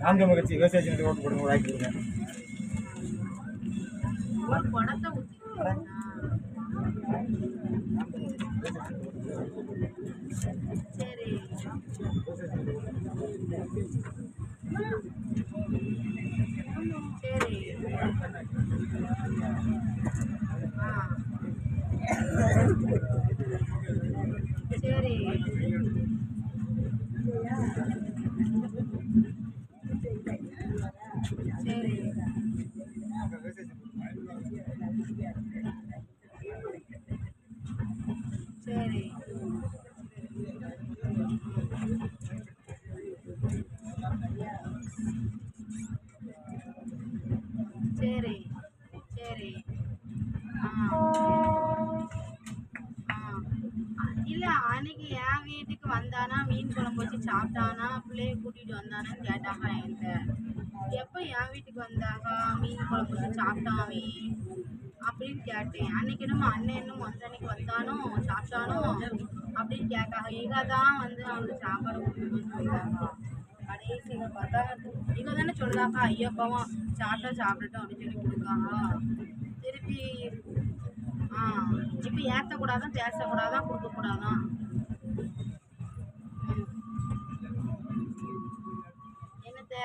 நான்கு முகச்சி விவசாயத்திற்கு ஓட்டு போடுங்க வாங்கி கொடுங்க. சரி சரி சரி சரி இல்ல அன்னைக்கு என் வீட்டுக்கு வந்தானா மீன் குழம்பு வச்சு சாப்பிட்டானா பிள்ளைய கூட்டிட்டு வந்தானான்னு கேட்டாங்க என்கிட்ட. எப்ப என் வீட்டுக்கு வந்தாங்க மீன் குழம்பு வச்சு சாப்பிட்டாவே அப்படின்னு கேட்டேன். அன்னைக்கு என்னமோ அண்ணன் என்னமோ அன்னைக்கு வந்தானோ சாப்பிட்டானோ அப்படின்னு கேட்காங்க. இதான் வந்து அவனுக்கு சாப்பாடு கொடுக்கணும்னு சொல்றாங்க. கடைசியில பார்த்தா இவ தானே சொல்றாங்க ஐயப்பாவும் சாப்பிடட்டும் அப்படின்னு சொல்லி கொடுக்காங்க. திருப்பி இப்ப ஏத்தக்கூடாதான் பேசக்கூடாதான் கொடுக்கக்கூடாதான். என்னத்த